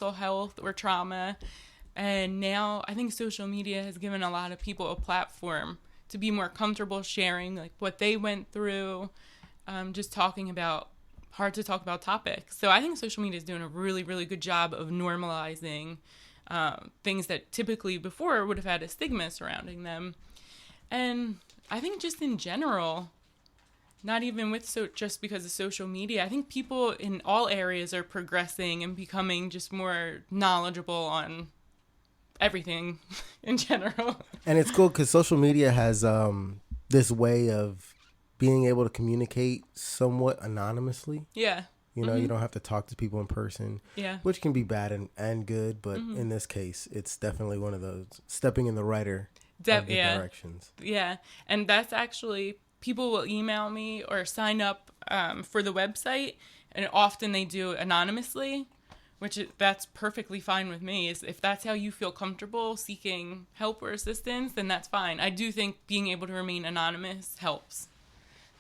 health or trauma. And now I think social media has given a lot of people a platform to be more comfortable sharing like what they went through, just talking about hard to talk about topics. So I think social media is doing a really, really good job of normalizing things that typically before would have had a stigma surrounding them. And I think just in general, not even with just because of social media, I think people in all areas are progressing and becoming just more knowledgeable on everything in general. And it's cool because social media has this way of being able to communicate somewhat anonymously. Yeah. You know, you don't have to talk to people in person, which can be bad and good. But in this case, it's definitely one of those stepping in the right directions. Yeah. And that's actually, people will email me or sign up for the website. And often they do anonymously, that's perfectly fine with me. If that's how you feel comfortable seeking help or assistance, then that's fine. I do think being able to remain anonymous helps.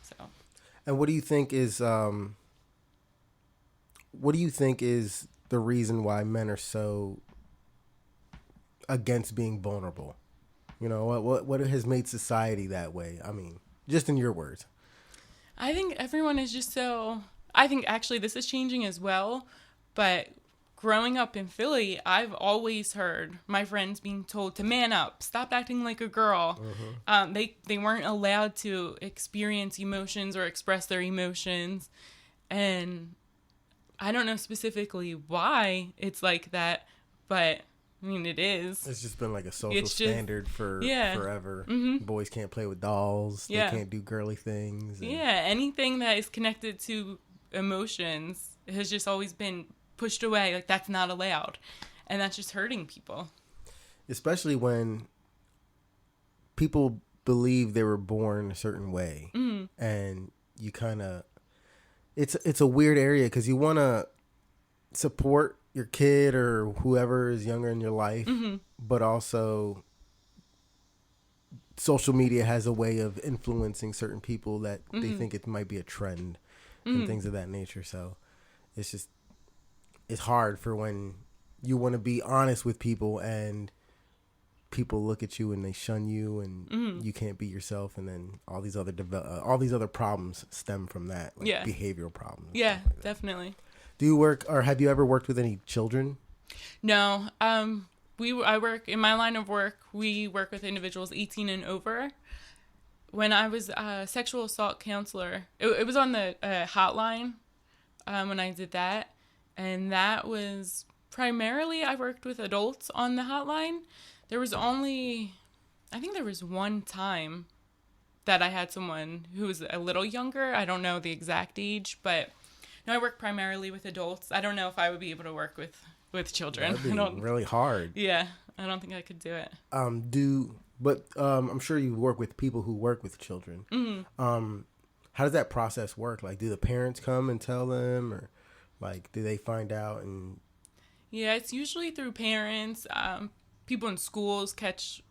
So. And what do you think is the reason why men are so against being vulnerable? You know, what has made society that way? I mean, just in your words. I think everyone is just so... I think actually this is changing as well, but growing up in Philly, I've always heard my friends being told to man up, stop acting like a girl. They weren't allowed to experience emotions or express their emotions. And I don't know specifically why it's like that, but I mean, it is. It's just been like a social standard for forever. Boys can't play with dolls. They can't do girly things. Anything that is connected to emotions has just always been pushed away. Like, that's not allowed. And that's just hurting people. Especially when people believe they were born a certain way. And you kind of... It's a weird area because you want to support your kid or whoever is younger in your life, but also social media has a way of influencing certain people that they think it might be a trend and things of that nature. So it's hard for when you want to be honest with people and people look at you and they shun you and you can't be yourself, and then all these other problems stem from that, like behavioral problems. Yeah, like definitely. Do you work, or have you ever worked with any children? No. I work in my line of work. We work with individuals 18 and over. When I was a sexual assault counselor, it was on the hotline when I did that, and that was primarily I worked with adults on the hotline. There was only, I think there was one time that I had someone who was a little younger. I don't know the exact age, but no, I work primarily with adults. I don't know if I would be able to work with children. That'd be really hard. Yeah, I don't think I could do it. But I'm sure you work with people who work with children. How does that process work? Like, do the parents come and tell them, or like, do they find out? And yeah, it's usually through parents. People in schools catch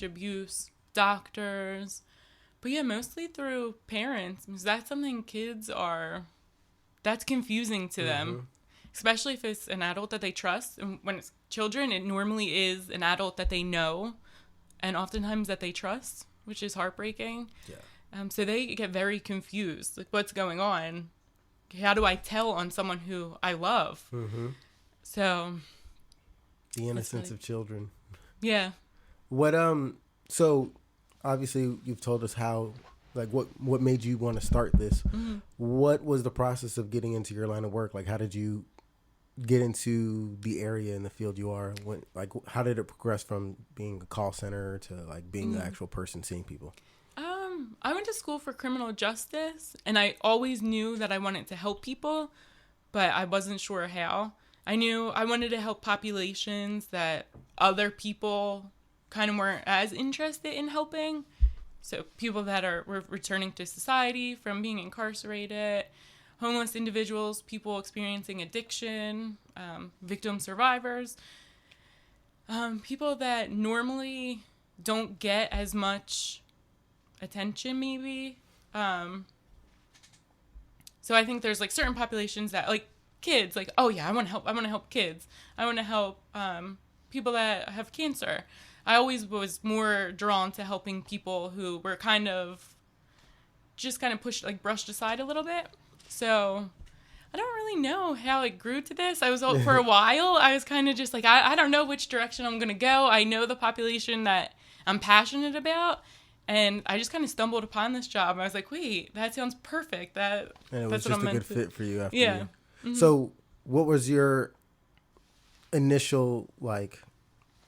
abuse, doctors, but yeah, mostly through parents, because that's something that's confusing to them, especially if it's an adult that they trust. And when it's children, it normally is an adult that they know, and oftentimes that they trust, which is heartbreaking. Yeah. So they get very confused, like, what's going on? How do I tell on someone who I love? So... the innocence of children. Yeah. What so obviously you've told us how, like, what made you want to start this. What was the process of getting into your line of work? Like, how did you get into the area in the field you are? How did it progress from being a call center to like being the actual person seeing people? I went to school for criminal justice, and I always knew that I wanted to help people, but I wasn't sure how. I knew I wanted to help populations that other people kind of weren't as interested in helping. So people that were returning to society from being incarcerated, homeless individuals, people experiencing addiction, victim survivors, people that normally don't get as much attention maybe. So I think there's like certain populations that, like, kids. Like, oh yeah, I want to help kids. I want to help people that have cancer. I always was more drawn to helping people who were kind of pushed, like brushed aside a little bit. So I don't really know how it grew to this. I was for a while, I was kind of just like, I don't know which direction I'm going to go. I know the population that I'm passionate about. And I just kind of stumbled upon this job. I was like, wait, that sounds perfect. And it was that's just a good fit for you after. Yeah. Mm-hmm. So what was your initial, like,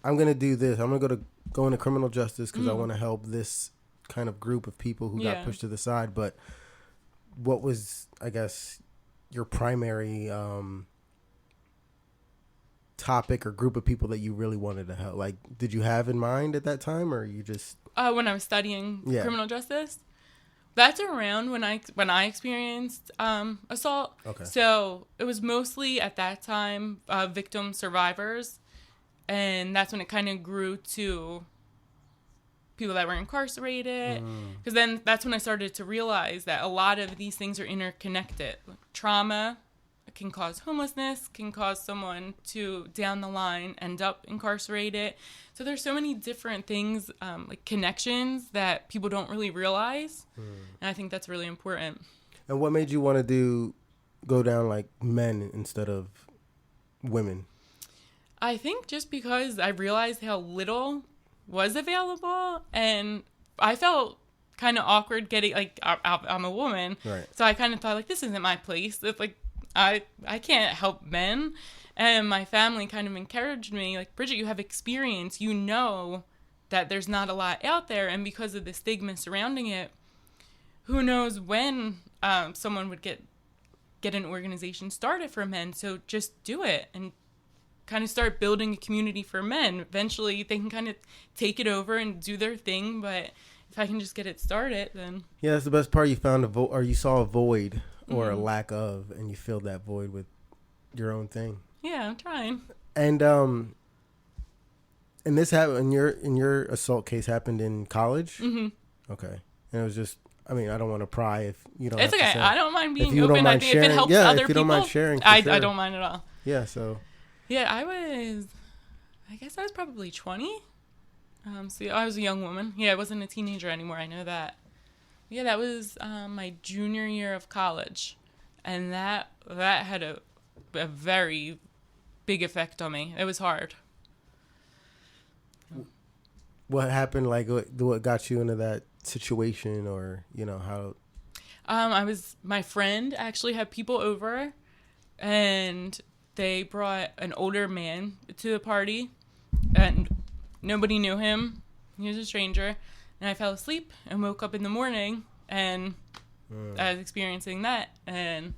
I'm going to do this. I'm going to go into criminal justice because I want to help this kind of group of people who got pushed to the side. But what was, I guess, your primary topic or group of people that you really wanted to help? Like, did you have in mind at that time, or you just... when I was studying criminal justice, that's around when I experienced assault. Okay. So it was mostly at that time victim survivors, and that's when it kind of grew to people that were incarcerated. Because then that's when I started to realize that a lot of these things are interconnected. Trauma can cause homelessness, can cause someone to, down the line, end up incarcerated. So there's so many different things, like connections that people don't really realize. And I think that's really important. And what made you want to go down like men instead of women? I think just because I realized how little was available, and I felt kind of awkward getting, like, I'm a woman. Right. So I kind of thought, like, this isn't my place. It's like, I can't help men. And my family kind of encouraged me, like, Bridget, you have experience. You know that there's not a lot out there. And because of the stigma surrounding it, who knows when someone would get an organization started for men. So just do it and kind of start building a community for men. Eventually, they can kind of take it over and do their thing. But if I can just get it started, then... Yeah, that's the best part. You found or you saw a void or a lack of, and you filled that void with your own thing. Yeah, I'm trying. And this happened in your assault case happened in college? Mm-hmm. Okay. And it was just, I mean, I don't want to pry if you don't. It's okay. I don't mind being open. I think if it helps other people, if you don't mind sharing, I don't mind at all. Yeah. So. Yeah, I guess I was probably 20. So I was a young woman. Yeah, I wasn't a teenager anymore. I know that. Yeah, that was my junior year of college, and that had a very big effect on me. It was hard. What happened? Like, what got you into that situation, or how? My friend actually had people over, and they brought an older man to the party, and nobody knew him. He was a stranger. And I fell asleep and woke up in the morning, and I was experiencing that. And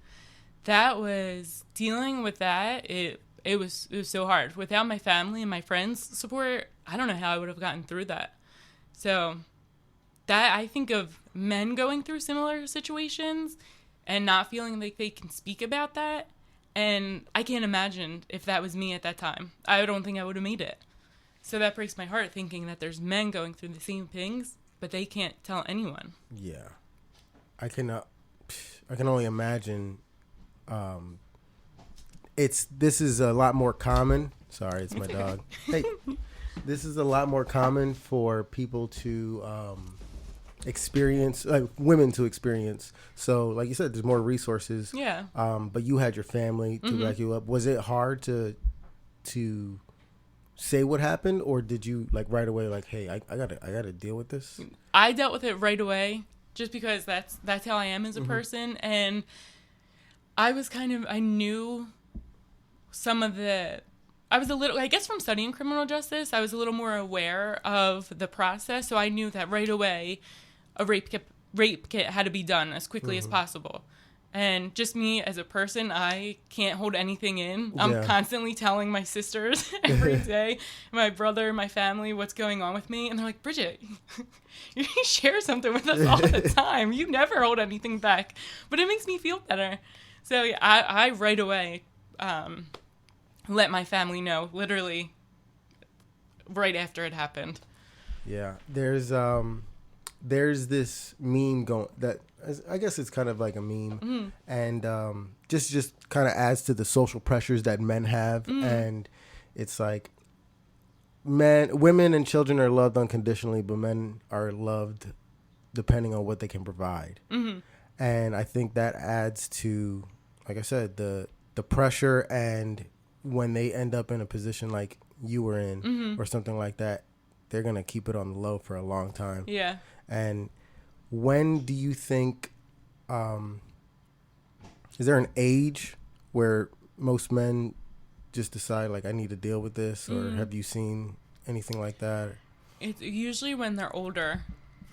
that was dealing with that. It was so hard. Without my family and my friends' support, I don't know how I would have gotten through that. So that, I think of men going through similar situations and not feeling like they can speak about that. And I can't imagine if that was me at that time. I don't think I would have made it. So that breaks my heart, thinking that there's men going through the same things, but they can't tell anyone. Yeah. I can only imagine. This is a lot more common. Sorry, it's my dog. Hey, this is a lot more common for people to experience, like women to experience. So, like you said, there's more resources. Yeah. But you had your family to back you up. Was it hard to say what happened, or did you like right away like, hey, I gotta deal with this? I dealt with it right away, just because that's how I am as a person. And I knew some of I was a little, I guess from studying criminal justice, I was a little more aware of the process. So I knew that right away a rape kit had to be done as quickly as possible. And just me as a person, I can't hold anything in. I'm constantly telling my sisters every day, my brother, my family, what's going on with me. And they're like, Bridget, you share something with us all the time. You never hold anything back. But it makes me feel better. So yeah, I right away let my family know, literally right after it happened. Yeah. There's this meme going that I guess it's kind of like a meme, and just kind of adds to the social pressures that men have, and it's like women and children are loved unconditionally, but men are loved depending on what they can provide, and I think that adds to, like I said, the pressure, and when they end up in a position like you were in or something like that, they're gonna keep it on the low for a long time. Yeah. And when do you think, is there an age where most men just decide, like, I need to deal with this? Or have you seen anything like that? It's usually when they're older.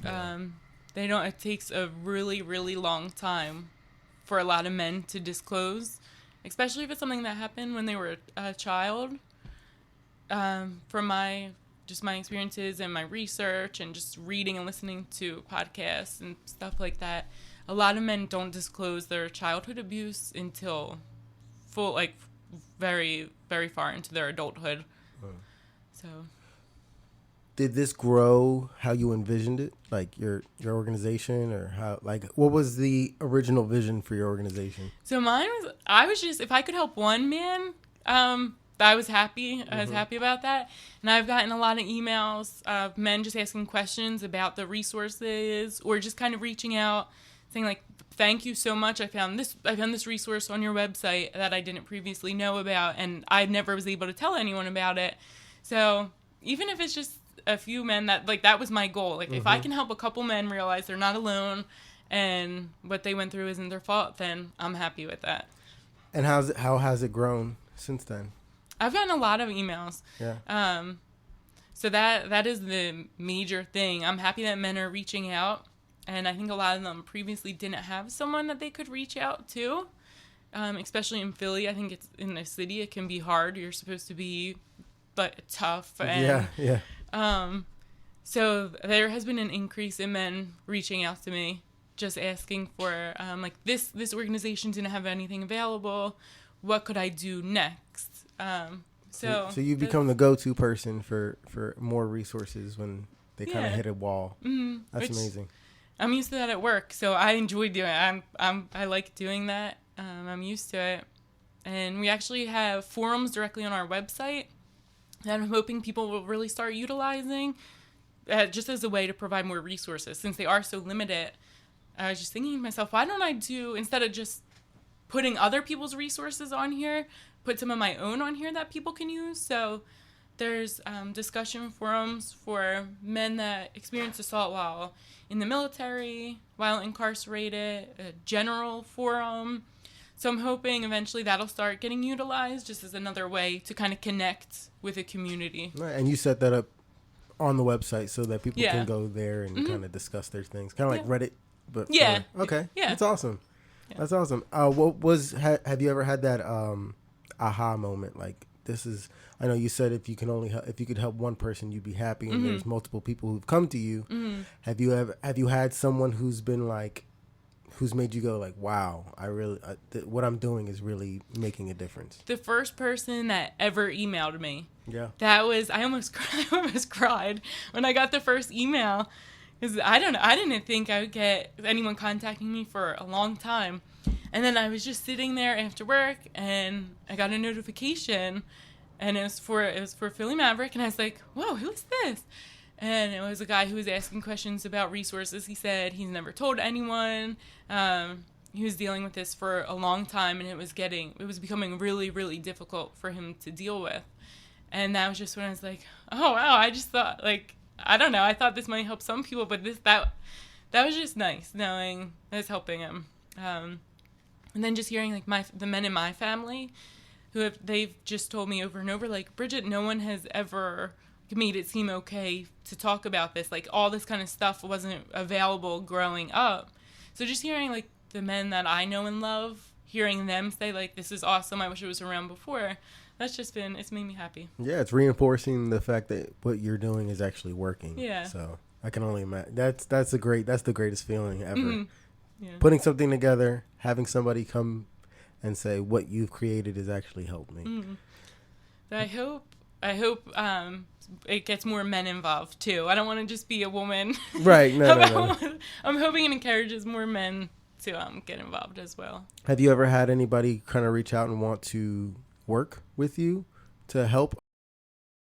It takes a really, really long time for a lot of men to disclose, especially if it's something that happened when they were a child. From my experiences and my research and just reading and listening to podcasts and stuff like that, a lot of men don't disclose their childhood abuse until very, very far into their adulthood. So, did this grow how you envisioned it, like your organization, or what was the original vision for your organization? So mine was, if I could help one man, I was happy. I was happy about that. And I've gotten a lot of emails of men just asking questions about the resources, or just kind of reaching out saying, like, thank you so much. I found this resource on your website that I didn't previously know about, and I never was able to tell anyone about it. So even if it's just a few men, that was my goal. Like, if I can help a couple men realize they're not alone and what they went through isn't their fault, then I'm happy with that. And how has it grown since then? I've gotten a lot of emails. Yeah. So that is the major thing. I'm happy that men are reaching out, and I think a lot of them previously didn't have someone that they could reach out to, especially in Philly. I think it's in the city, it can be hard. You're supposed to be tough. And, yeah. So there has been an increase in men reaching out to me, just asking for, this organization didn't have anything available. What could I do next? So you've become the go-to person for more resources when they kind of hit a wall. That's amazing. I'm used to that at work, so I enjoy doing it. I like doing that. I'm used to it. And we actually have forums directly on our website that I'm hoping people will really start utilizing, just as a way to provide more resources. Since they are so limited, I was just thinking to myself, why don't I instead of just putting other people's resources on here, put some of my own on here that people can use. So there's discussion forums for men that experience assault while in the military, while incarcerated, a general forum. So I'm hoping eventually that'll start getting utilized just as another way to kind of connect with a community. Right, and you set that up on the website so that people can go there and kind of discuss their things. Kind of like Reddit, but okay. Yeah. That's awesome. Yeah. That's awesome. Have you ever had that aha moment, like, this is, I know you said if you could help one person you'd be happy, and there's multiple people who've come to you. Have you had someone who's been like, who's made you go like, wow, what I'm doing is really making a difference? The first person that ever emailed me, I almost cried when I got the first email, because I didn't think I would get anyone contacting me for a long time. And then I was just sitting there after work, and I got a notification, and it was for Philly MAVRC, and I was like, whoa, who's this? And it was a guy who was asking questions about resources. He said he's never told anyone. He was dealing with this for a long time, and it was becoming really, really difficult for him to deal with. And that was just when I was like, oh, wow, I just thought, like, I don't know, I thought this might help some people, but that was just nice, knowing that it's helping him. And then just hearing, like, the men in my family they've just told me over and over, like, Bridget, no one has ever made it seem okay to talk about this. Like, all this kind of stuff wasn't available growing up. So just hearing, like, the men that I know and love, hearing them say, like, this is awesome, I wish it was around before, it's made me happy. Yeah, it's reinforcing the fact that what you're doing is actually working. Yeah. So I can only imagine. That's the greatest feeling ever. Yeah. Putting something together, having somebody come and say what you've created has actually helped me. But I hope I hope it gets more men involved too. I don't want to just be a woman. Right. No. I'm hoping it encourages more men to get involved as well. Have you ever had anybody kind of reach out and want to work with you to help